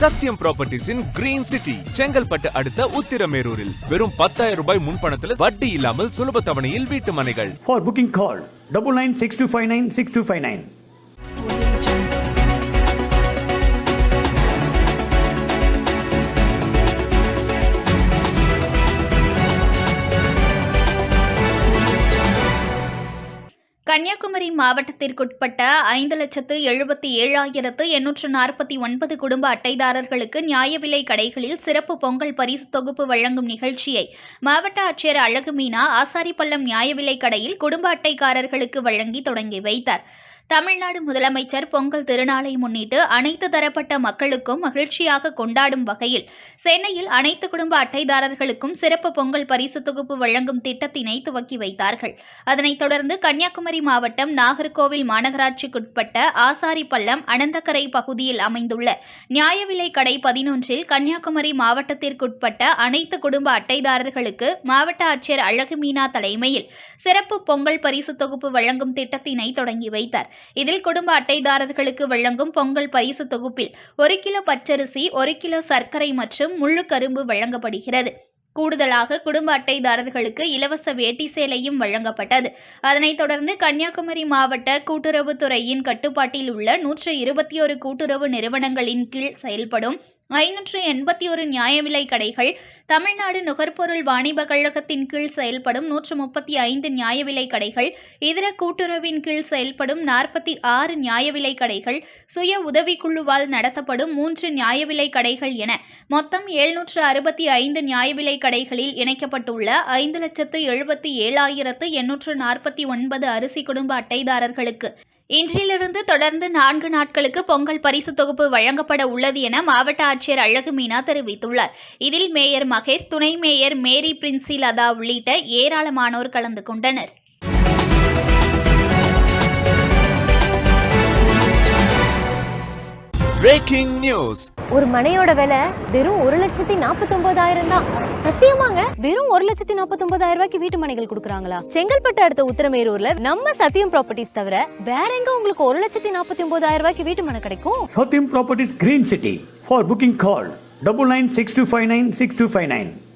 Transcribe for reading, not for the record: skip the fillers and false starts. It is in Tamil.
சத்யம் ப்ராப்பர்ட்டிஸின் கிரீன் சிட்டி செங்கல்பட்டு அடுத்த உத்திரமேரூரில் வெறும் 10,000 ரூபாய் முன்பணத்தில் வட்டி இல்லாமல் சுலப தவணையில் வீட்டு மனைகள். For booking call 9962596259. கன்னியாகுமரி மாவட்டத்திற்குட்பட்ட 5,77,849 குடும்ப அட்டைதாரர்களுக்கு நியாய விலை கடைகளில் சிறப்பு பொங்கல் பரிசு தொகுப்பு வழங்கும் நிகழ்ச்சியை மாவட்ட ஆட்சியர் அழகுமீனா ஆசாரிப்பள்ளம் நியாய விலை கடையில் குடும்ப அட்டைதாரர்களுக்கு வழங்கி தொடங்கி வைத்தார். தமிழ்நாடு முதலமைச்சர் பொங்கல் திருநாளை முன்னிட்டு அனைத்து தரப்பட்ட மக்களுக்கும் மகிழ்ச்சியாக கொண்டாடும் வகையில் சென்னையில் அனைத்து குடும்ப அட்டைதாரர்களுக்கும் சிறப்பு பொங்கல் பரிசு தொகுப்பு வழங்கும் திட்டத்தினை துவக்கி வைத்தார்கள். அதனைத் தொடர்ந்து கன்னியாகுமரி மாவட்டம் நாகர்கோவில் மாநகராட்சிக்குட்பட்ட ஆசாரிப்பள்ளம் அனந்தக்கரை பகுதியில் அமைந்துள்ள நியாய விலை கடை 11இல் கன்னியாகுமரி மாவட்டத்திற்குட்பட்ட அனைத்து குடும்ப அட்டைதாரர்களுக்கு மாவட்ட ஆட்சியர் அழகுமீனா தலைமையில் சிறப்பு பொங்கல் பரிசு தொகுப்பு வழங்கும் திட்டத்தினை தொடங்கி வைத்தார். இதில் குடும்ப அட்டைதாரர்களுக்கு வழங்கும் பொங்கல் பரிசு தொகுப்பில் 1 கிலோ பச்சரிசி, 1 கிலோ சர்க்கரை மற்றும் முழு கரும்பு வழங்கப்படுகிறது. கூடுதலாக குடும்ப அட்டைதாரர்களுக்கு இலவச வேட்டி சேலையும் வழங்கப்பட்டது. அதனைத் தொடர்ந்து கன்னியாகுமரி மாவட்ட கூட்டுறவுத்துறையின் கட்டுப்பாட்டில் உள்ள 121 கூட்டுறவு நிறுவனங்களின் கீழ் செயல்படும் 581 நியாய விலை கடைகள், தமிழ்நாடு நுகர்பொருள் வாணிப கழகத்தின் கீழ் செயல்படும் 135 நியாய விலை கடைகள், இதர கூட்டுறவின் கீழ் செயல்படும் 46 நியாய விலை கடைகள், சுய உதவிக்குழுவால் நடத்தப்படும் 3 நியாய விலை கடைகள் என மொத்தம் 765 நியாய விலை கடைகளில் இணைக்கப்பட்டுள்ள 5,77,849 அரிசி குடும்ப அட்டைதாரர்களுக்கு இன்றிலிருந்து தொடர்ந்து 4 நாட்களுக்கு பொங்கல் பரிசு தொகுப்பு வழங்கப்பட உள்ளது என மாவட்ட ஆட்சியர் அழகுமீனா தெரிவித்துள்ளார். இதில் மேயர் மகேஷ், துணை மேயர் மேரி பிரின்சிலதா உள்ளிட்ட ஏராளமானோர் கலந்து கொண்டனர். Breaking news. ஒரு மனையோட விலை வெறும் 1,49,000 தான். சத்தியமாங்க? வெறும் 1,49,000 ரூபாய்க்கு வீட்டு மனைகள் கொடுக்குறாங்களா? செங்கல்பட்டு அடுத்த உத்திரமேரூர்ல நம்ம சத்யம் ப்ராப்பர்ட்டிஸ் தவிர வேற எங்க உங்களுக்கு 1,49,000 ரூபாய்க்கு வீட்டு மனை கிடைக்கும்? Satyam Properties Green City. For booking call 9962596259.